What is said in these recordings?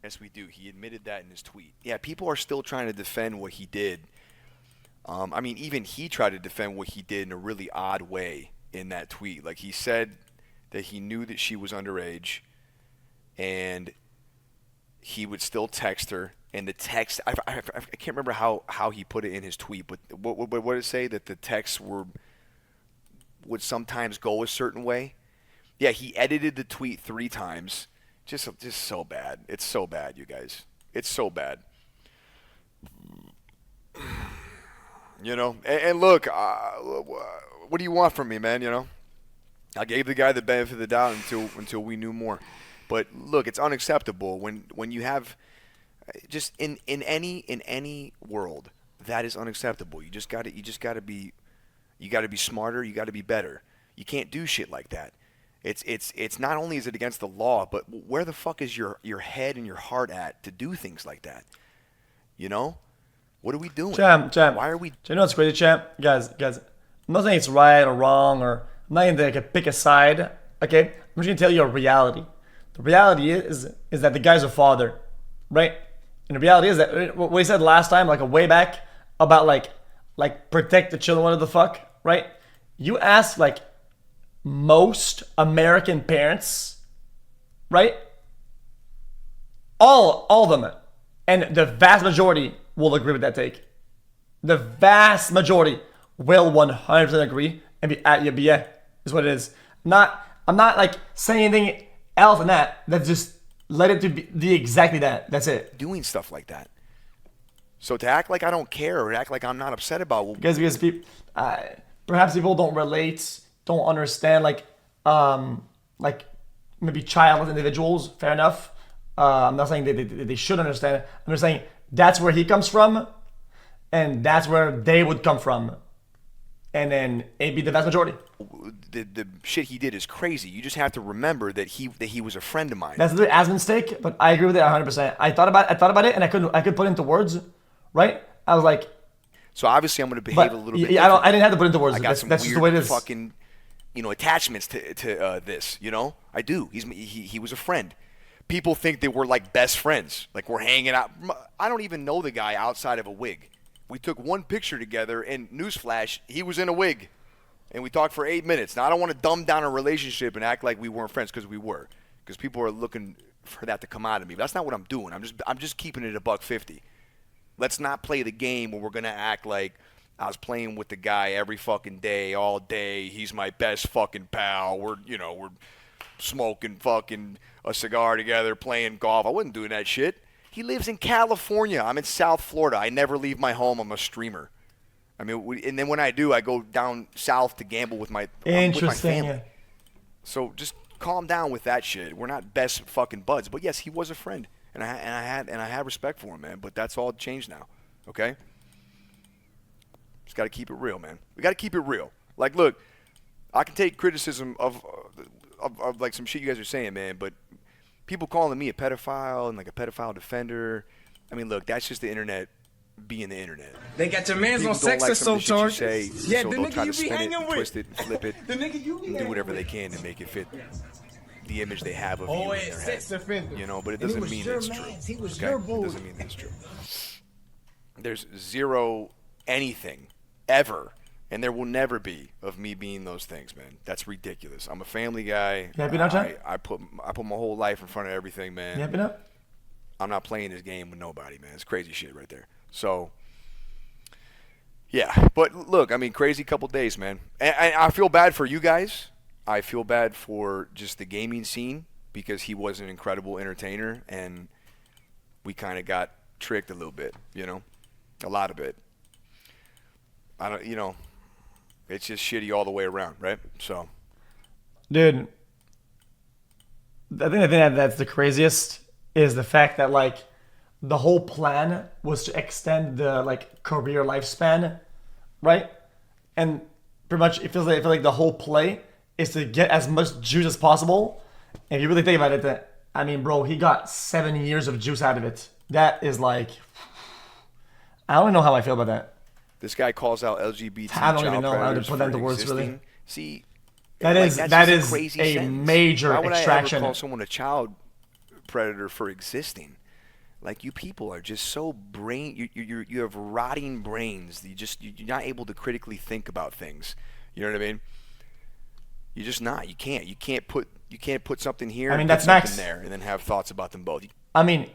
Yes, we do. He admitted that in his tweet. Yeah, people are still trying to defend what he did. I mean, even he tried to defend what he did in a really odd way in that tweet. Like, he said that he knew that she was underage, and he would still text her. And the text, I can't remember how he put it in his tweet, but what did it say? That the texts would sometimes go a certain way? Yeah, he edited the tweet 3 times. Just so bad. It's so bad, you guys. It's so bad. You know, and look, what do you want from me, man? You know, I gave the guy the benefit of the doubt until we knew more. But look, it's unacceptable when you have just in any world that is unacceptable. You gotta be smarter. You gotta be better. You can't do shit like that. It's not only is it against the law, but where the fuck is your head and your heart at to do things like that? You know? What are we doing? Champ. Why are we? You know what's crazy, champ? Guys. I'm not saying it's right or wrong, or I'm not going to pick a side. Okay, I'm just going to tell you a reality. The reality is that the guy's a father, right? And the reality is that what he said last time, like a way back, about like protect the children, whatever the fuck, right? You ask like most American parents, right? All of them, and the vast majority will agree with that take. The vast majority will 100% agree and be at your yeah, is what it is. I'm not like saying anything else than that. That's just let it to be exactly that. That's it. Doing stuff like that. So to act like I don't care or act like I'm not upset about because people, perhaps people don't relate, don't understand like maybe childless individuals. Fair enough. I'm not saying they should understand it. I'm just saying that's where he comes from, and that's where they would come from, and then it'd be the vast majority. The shit he did is crazy. You just have to remember that he was a friend of mine. That's literally as mistake, but I agree with it 100%. I thought about it, and I could put it into words, right? I was like, so obviously I'm going to behave a little bit. Yeah, I didn't have to put it into words. I got some that's weird just the way it is. Fucking, attachments to this. You know, I do. He was a friend. People think that we're like best friends, like we're hanging out. I don't even know the guy outside of a wig. We took one picture together, and newsflash, he was in a wig, and we talked for 8 minutes. Now, I don't want to dumb down a relationship and act like we weren't friends, because we were, because people are looking for that to come out of me. But that's not what I'm doing. I'm just keeping it $1.50. Let's not play the game where we're gonna act like I was playing with the guy every fucking day, all day. He's my best fucking pal. We're smoking fucking a cigar together, playing golf. I wasn't doing that shit. He lives in California. I'm in South Florida. I never leave my home. I'm a streamer. I mean, and then when I do, I go down south to gamble with my family. Yeah. So just calm down with that shit. We're not best fucking buds, but yes, he was a friend, and I had respect for him, man. But that's all changed now. Okay. Just got to keep it real, man. We got to keep it real. Like, look, I can take criticism of like some shit you guys are saying, man, but people calling me a pedophile and like a pedophile defender, I mean, look, that's just the internet being the internet. They got your man's people on sex like assault charges. Yeah, so the they'll try nigga you to be spin it, hanging with. twist it, and flip it, The nigga you be and do hanging whatever with. they can to make it fit the image they have of Oh, you in yeah, their sex head. offender. You know, but it And he doesn't was mean your it's true. mans. He was Okay? your It boy. doesn't mean it's true. There's zero anything ever, and there will never be, of me being those things, man. That's ridiculous. I'm a family guy. You happy now, John? I put my whole life in front of everything, man. You happy now? I'm not playing this game with nobody, man. It's crazy shit right there. So, yeah. But look, I mean, crazy couple days, man. And I feel bad for you guys. I feel bad for just the gaming scene, because he was an incredible entertainer, and we kind of got tricked a little bit, a lot of it. I don't, it's just shitty all the way around, right? So, dude, I think the thing that's the craziest is the fact that like the whole plan was to extend the like career lifespan, right? And pretty much it feels like the whole play is to get as much juice as possible. And if you really think about it, I mean, bro, he got 7 years of juice out of it. That is like, I don't even know how I feel about that. This guy calls out LGBT I don't even child know how to predators put that for into words, existing. really. See, That like, is that's that just is crazy a sentence. major Why would extraction. I ever call someone a child predator for existing? Like, you people are just so you have rotting brains. You're not able to critically think about things. You know what I mean? You're just not. You can't put something here I mean, and put that's something Max. there and then have thoughts about them both. I mean,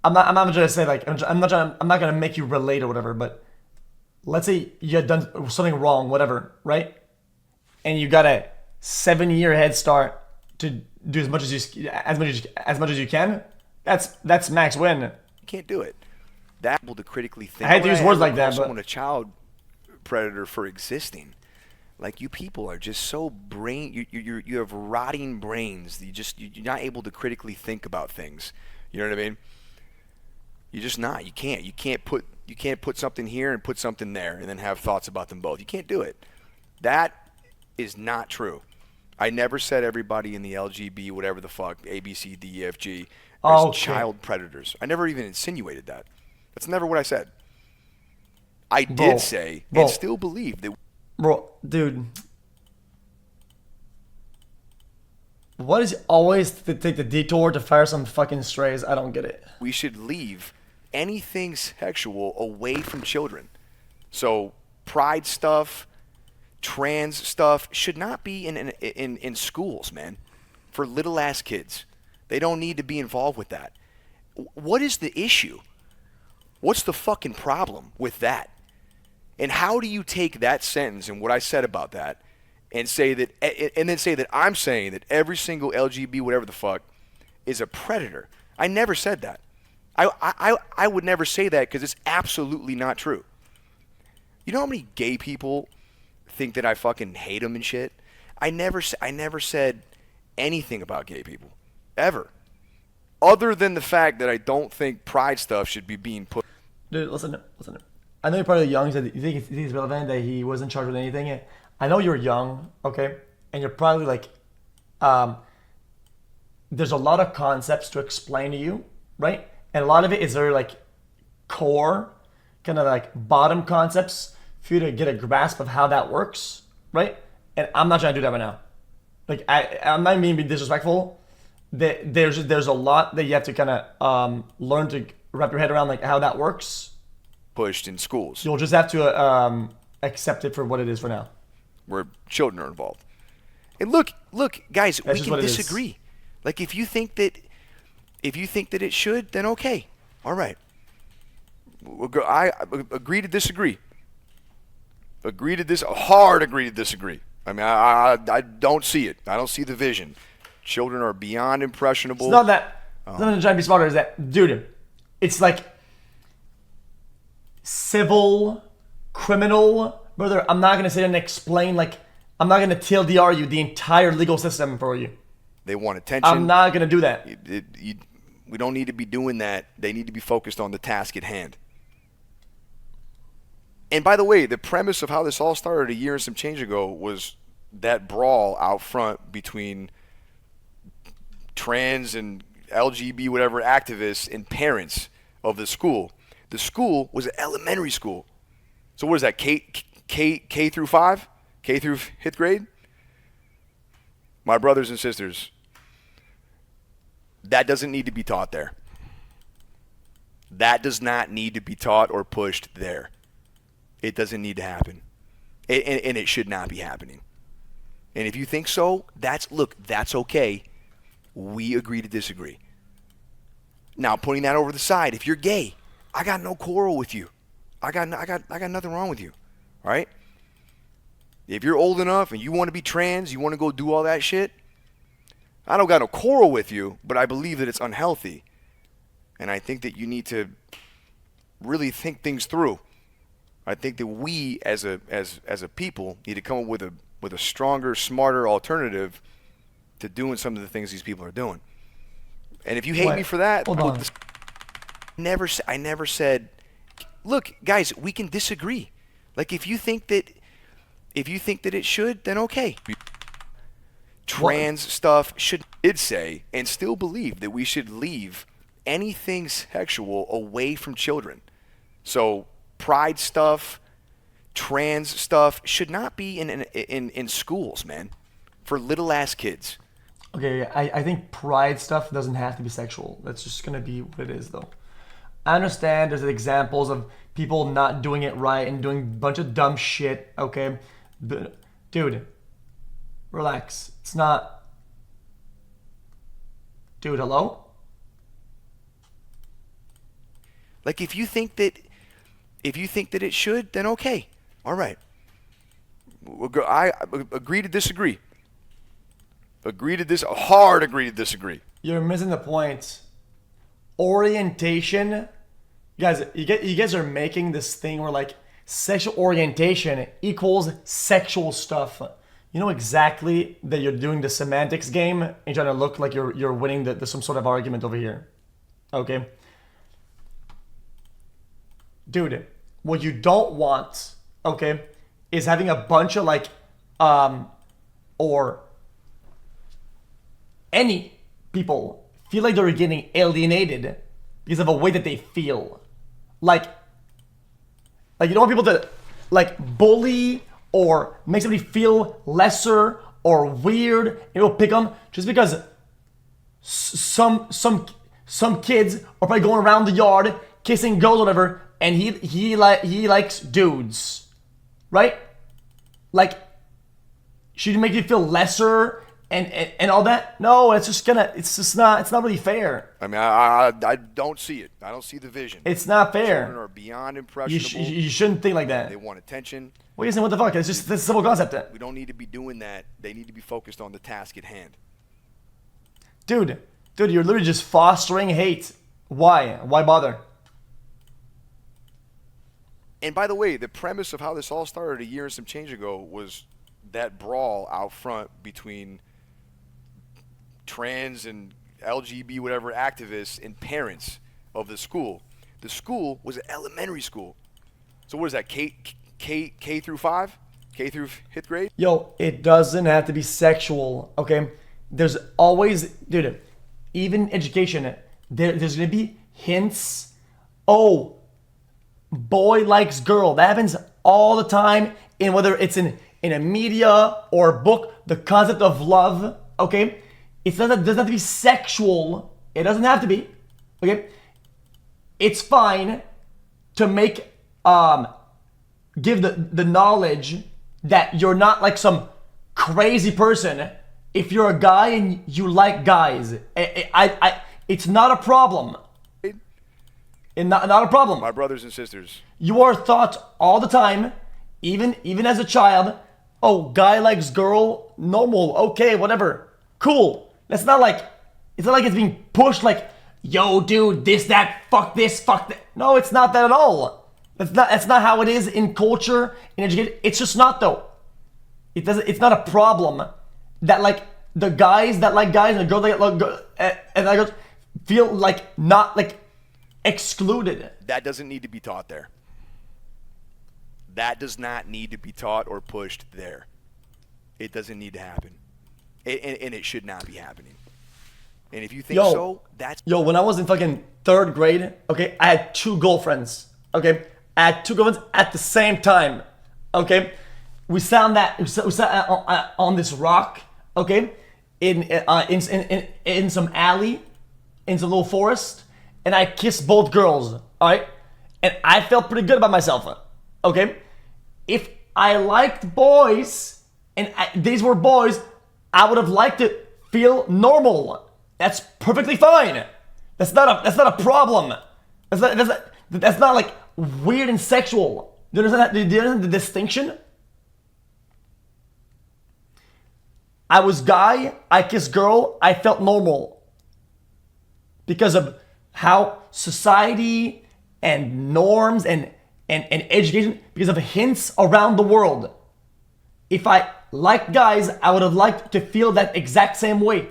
I'm not going to say like I'm not going to make you relate or whatever, but let's say you had done something wrong, whatever, right? And you got a 7-year head start to do as much as you can. That's max win. You can't do it. That able to critically think. I hate to use words like that, Someone but a child predator for existing. Like, you people are just so you have rotting brains. You're not able to critically think about things. You know what I mean? You're just not. You can't put something here and put something there and then have thoughts about them both. You can't do it. That is not true. I never said everybody in the LGB, whatever the fuck, A, B, C, D, E, F, G, is child predators. I never even insinuated that. That's never what I said. I did say and still believe that. Bro, dude. What is always to take the detour to fire some fucking strays? I don't get it. We should leave anything sexual away from children. So pride stuff, trans stuff should not be in schools, man. For little ass kids. They don't need to be involved with that. What is the issue? What's the fucking problem with that? And how do you take that sentence and what I said about that and say that, and then say that I'm saying that every single LGB, whatever the fuck, is a predator? I never said that. I would never say that because it's absolutely not true. You know how many gay people think that I fucking hate them and shit? I never said anything about gay people ever, other than the fact that I don't think pride stuff should be being put. Dude, listen. I know you're part of the young. So you think it's relevant that he wasn't charged with anything? I know you're young, okay, and you're probably like, there's a lot of concepts to explain to you, right? And a lot of it is very like core, kind of like bottom concepts for you to get a grasp of how that works, right? And I'm not trying to do that right now. Like I'm not meaning to be disrespectful. There's a lot that you have to kind of learn to wrap your head around, like how that works. Pushed in schools. You'll just have to accept it for what it is for now. Where children are involved. And look, guys, That's we can disagree. Like, if you think that it should, then okay, all right. I agree to disagree. Agree to disagree. I mean, I don't see it. I don't see the vision. Children are beyond impressionable. It's not that. It's not trying to be smarter. Is that, dude? It's like civil, criminal, brother. I'm not gonna sit and explain, like, I'm not gonna TLDR you the entire legal system for you. They want attention. I'm not gonna do that. We don't need to be doing that. They need to be focused on the task at hand. And by the way, the premise of how this all started a year and some change ago was that brawl out front between trans and LGB whatever activists and parents of the school. The school was an elementary school. So what is that, K through 5? K through 5th grade? My brothers and sisters, that doesn't need to be taught there. That does not need to be taught or pushed there. It doesn't need to happen. And it should not be happening. And if you think so, that's okay. We agree to disagree. Now, putting that over the side, if you're gay, I got no quarrel with you. I got nothing wrong with you. All right? If you're old enough and you want to be trans, you want to go do all that shit, I don't got no quarrel with you, but I believe that it's unhealthy. And I think that you need to really think things through. I think that we as a people need to come up with a stronger, smarter alternative to doing some of the things these people are doing. And if you hate me for that, Hold on. I never said, look, guys, we can disagree. Like, if you think that it should, then okay. Trans stuff did say and still believe that we should leave anything sexual away from children. So pride stuff, trans stuff should not be in schools, man. For little ass kids. Okay, I think pride stuff doesn't have to be sexual. That's just gonna be what it is, though. I understand there's examples of people not doing it right and doing a bunch of dumb shit, okay? Dude, relax. It's not... Dude, hello? Like if you think that it should, then okay. All right. I agree to disagree. Agree to disagree. You're missing the point. Orientation, guys. You guys are making this thing where like sexual orientation equals sexual stuff. You know exactly that you're doing the semantics game and you're trying to look like you're winning the some sort of argument over here. Okay, dude. What you don't want, okay, is having a bunch of like, or any people feel like they're getting alienated because of a way that they feel. Like you don't want people to like bully or make somebody feel lesser or weird and you'll pick them just because some kids are probably going around the yard kissing girls or whatever and he likes dudes. Right? Like should you make you feel lesser and all that? No, it's not really fair. I mean, I don't see it. I don't see the vision. It's not fair. Children are beyond impressionable. You shouldn't think like that. They want attention. What are you saying? What the fuck? It's just this simple concept. We don't need to be doing that. They need to be focused on the task at hand. Dude, you're literally just fostering hate. Why? Why bother? And by the way, the premise of how this all started a year and some change ago was that brawl out front between trans and LGB whatever activists and parents of the school. The school was an elementary school. So what is that? K through 5? K through 5th grade? Yo, it doesn't have to be sexual, okay? There's always, dude, even education, there's gonna be hints. Oh, boy likes girl. That happens all the time in whether it's in a media or a book, the concept of love, okay? It doesn't have to be sexual. It doesn't have to be, okay? It's fine to make, give the knowledge that you're not like some crazy person if you're a guy and you like guys. It's not a problem. And not a problem. My brothers and sisters. You are taught all the time, even as a child, oh, guy likes girl, normal, okay, whatever, cool. It's not like it's being pushed like, yo, dude, this, fuck that. No, it's not that at all. That's not how it is in culture, in education. It's just not though. It's not a problem that like the guys that like guys and the girls that like girls and like girls feel like not like excluded. That doesn't need to be taught there. That does not need to be taught or pushed there. It doesn't need to happen. And it should not be happening. And if you think so, that's... Yo, when I was in fucking 3rd grade, okay, I had 2 girlfriends, okay? I had 2 girlfriends at the same time, okay? We sat on this rock, okay? In some alley, in some little forest, and I kissed both girls, all right? And I felt pretty good about myself, okay? If I liked boys, and these were boys, I would have liked to feel normal. That's perfectly fine. That's not a problem. That's not like weird and sexual. Do you understand the distinction? I was guy, I kissed girl, I felt normal. Because of how society and norms and education, because of hints around the world. If I liked guys, I would have liked to feel that exact same way.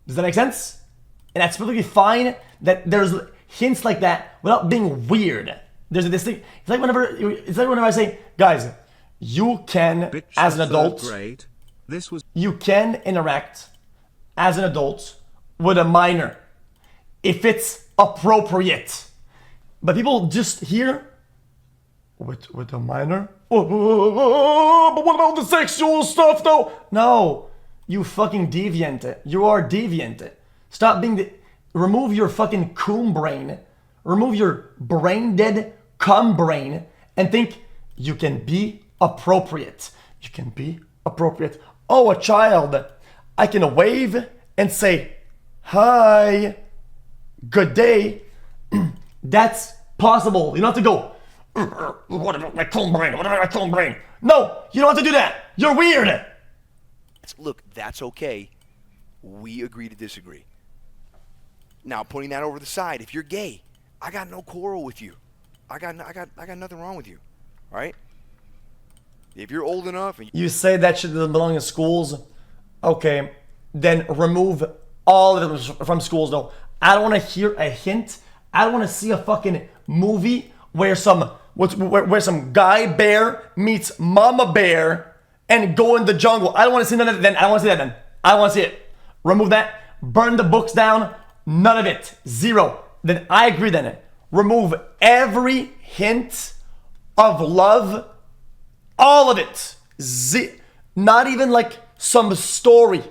Does that make sense? And that's perfectly fine that there's hints like that without being weird. There's a distinct. It's like whenever I say, guys, you can, Bitch, as an adult, grade. This was you can interact as an adult with a minor if it's appropriate. But people just hear with a minor. But what about the sexual stuff though? No. You fucking deviant. You are deviant. Stop being the... Remove your fucking coon brain. Remove your brain dead cum brain and think you can be appropriate. You can be appropriate. Oh, a child. I can wave and say, hi, good day. That's possible. You don't have to go, what about my coon brain? What about my coon brain? No, you don't have to do that. You're weird. Look, that's okay. We agree to disagree. Now, putting that over the side, if you're gay, I got no quarrel with you. I got nothing wrong with you. All right? If you're old enough and you say that shit doesn't belong in schools, okay, then remove all of it from schools. No, I don't want to hear a hint. I don't want to see a fucking movie where some guy bear meets mama bear and go in the jungle. I don't want to see none of that. Then I don't want to see that. Then I don't want to see it. Remove that. Burn the books down. None of it. Zero. Then I agree. Then remove every hint of love. All of it. Not even like some story.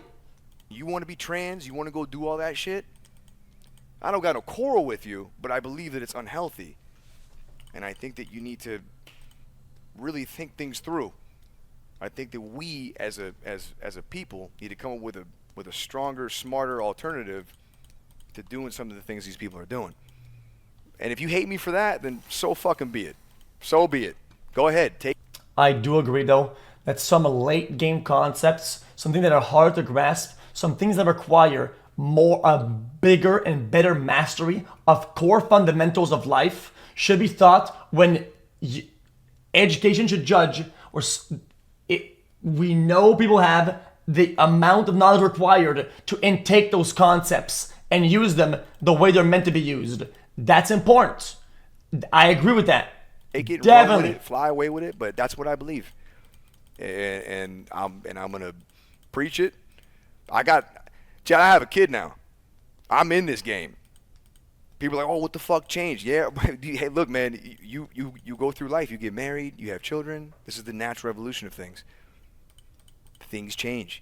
you want to be trans, you want to go do all that shit, I don't got no quarrel with you, but I believe that it's unhealthy. And I think that you need to really think things through. I think that we as a people need to come up with a stronger, smarter alternative to doing some of the things these people are doing. And if you hate me for that, then so fucking be it. So be it. Go ahead. I do agree though that some late game concepts, some things that are hard to grasp, some things that require a bigger and better mastery of core fundamentals of life should be taught when education should judge, or we know people have the amount of knowledge required to intake those concepts and use them the way they're meant to be used. That's important. I agree with that. Take it, definitely. run with it, fly away with it, but that's what I believe. And I'm gonna preach it. Chad, I have a kid now. I'm in this game. People are like, oh, what the fuck changed? Yeah, hey, look, man, you go through life. You get married. You have children. This is the natural evolution of things. Things change.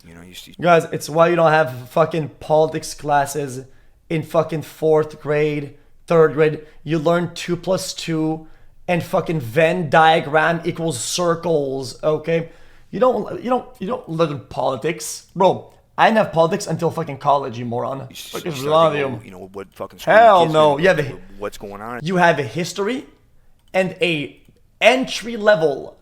You know, guys, it's why you don't have fucking politics classes in fucking 4th grade, 3rd grade. You learn 2 + 2 and fucking Venn diagram equals circles, okay? You don't learn politics. Bro, I didn't have politics until fucking college, you moron. What is wrong with you? You know what fucking school hell no. You have what's going on? You have a history and a entry level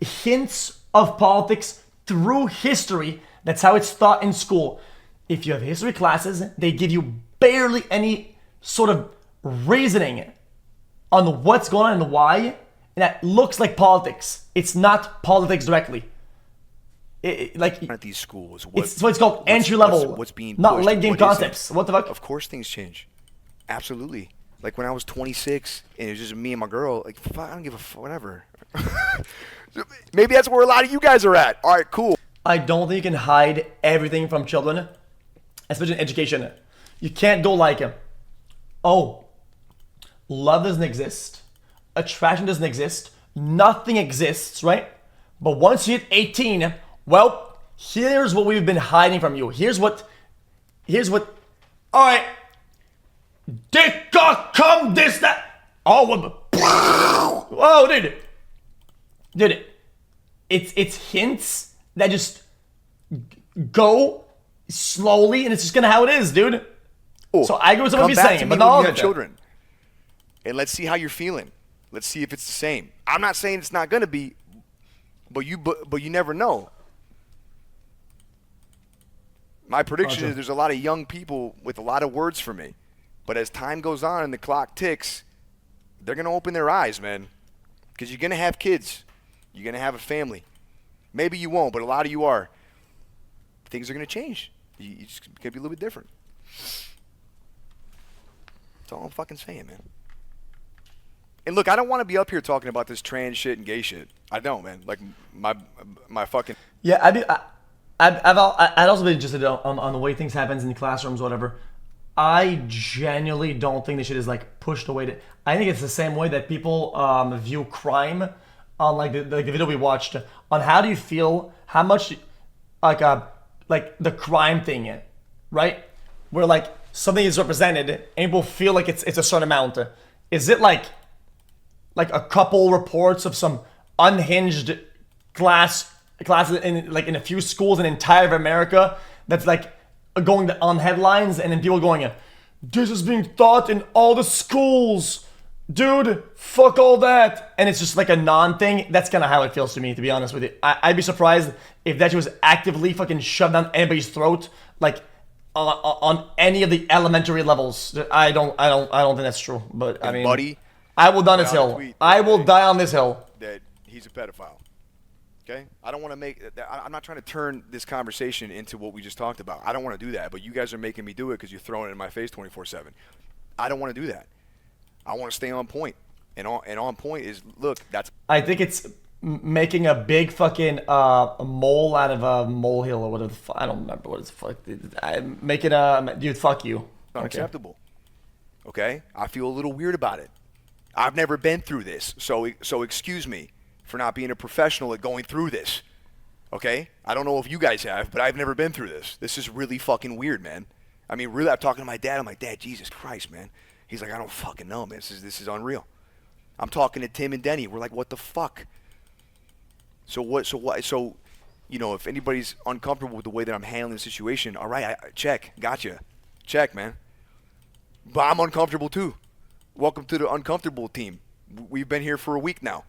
hints of politics through history. That's how it's taught in school. If you have history classes, they give you barely any sort of reasoning on what's going on and why, and that looks like politics. It's not politics directly. Like at these schools, it's what it's called entry level. What's being not pushed, late game concepts. What the fuck? Of course, things change. Absolutely. Like when I was 26 and it was just me and my girl. Like fuck, I don't give a fuck. Whatever. Maybe that's where a lot of you guys are at. All right, cool. I don't think you can hide everything from children, especially in education. You can't go like, oh, love doesn't exist, attraction doesn't exist, nothing exists, right? But once you hit 18, well, here's what we've been hiding from you. Here's what, all right, dick, cock, cum, this, that. Oh, whoa, dude, it's hints that just go slowly, and it's just gonna how it is, dude. Oh, so I agree with what you're saying, but not all of it. Children, and let's see how you're feeling. Let's see if it's the same. I'm not saying it's not gonna be, but you never know. My prediction is there's a lot of young people with a lot of words for me, but as time goes on and the clock ticks, they're gonna open their eyes, man, because you're gonna have kids, you're gonna have a family. Maybe you won't, but a lot of you are. Things are gonna change. You just gonna be a little bit different. That's all I'm fucking saying, man. And look, I don't want to be up here talking about this trans shit and gay shit. I don't, man. Like my fucking. Yeah, I'd also been interested on the way things happens in the classrooms, or whatever. I genuinely don't think this shit is like pushed away. I think it's the same way that people view crime on like the video we watched. On how do you feel? How much like the crime thing, right? Where like something is represented and people feel like it's a certain amount. Is it like a couple reports of some unhinged classes in a few schools in entire America that's like going on headlines, and then people going, this is being taught in all the schools, dude, fuck all that, and it's just like a non-thing? That's kind of how it feels to me, to be honest with you. I'd be surprised if that was actively fucking shoved down anybody's throat, like on any of the elementary levels. I don't think that's true. But I mean, buddy, I will die on this hill. I will die on this hill. That he's a pedophile. Okay? I don't want to make. I'm not trying to turn this conversation into what we just talked about. I don't want to do that. But you guys are making me do it because you're throwing it in my face 24/7. I don't want to do that. I want to stay on point. And on point is, look, that's. I think it's making a big fucking mole out of a molehill or whatever. I don't remember what it's fuck. Make it dude. Fuck you. Unacceptable. Okay? I feel a little weird about it. I've never been through this, so excuse me for not being a professional at going through this. Okay? I don't know if you guys have, but I've never been through this. This is really fucking weird, man. I mean, really, I'm talking to my dad. I'm like, Dad, Jesus Christ, man. He's like, I don't fucking know, man. This is unreal. I'm talking to Tim and Denny. We're like, what the fuck? So what? You know, if anybody's uncomfortable with the way that I'm handling the situation, all right, check, gotcha, check, man. But I'm uncomfortable too. Welcome to the uncomfortable team. We've been here for a week now.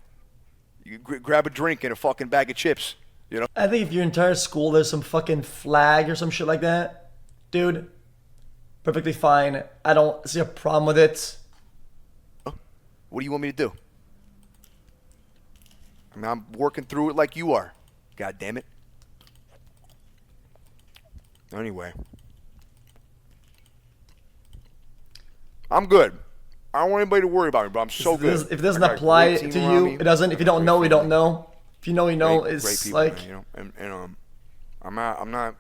You grab a drink and a fucking bag of chips. You know. I think if your entire school there's some fucking flag or some shit like that, dude, perfectly fine. I don't see a problem with it. What do you want me to do? I mean, I'm working through it like you are. God damn it. Anyway. I'm good. I don't want anybody to worry about me, but I'm so good. If it doesn't apply to you, it doesn't. If you don't know, you don't know. If you know, you know. It's people, like, man, you know, and I'm not.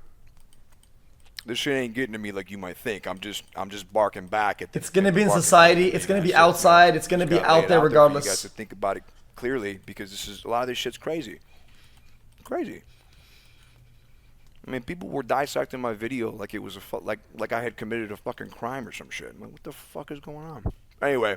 This shit ain't getting to me like you might think. I'm just barking back at. It's gonna be in society. It's gonna be outside. It's gonna be out there regardless. You guys to think about it clearly, because a lot of this shit's crazy. Crazy. I mean, people were dissecting my video like it was like I had committed a fucking crime or some shit. I'm like, what the fuck is going on? Anyway.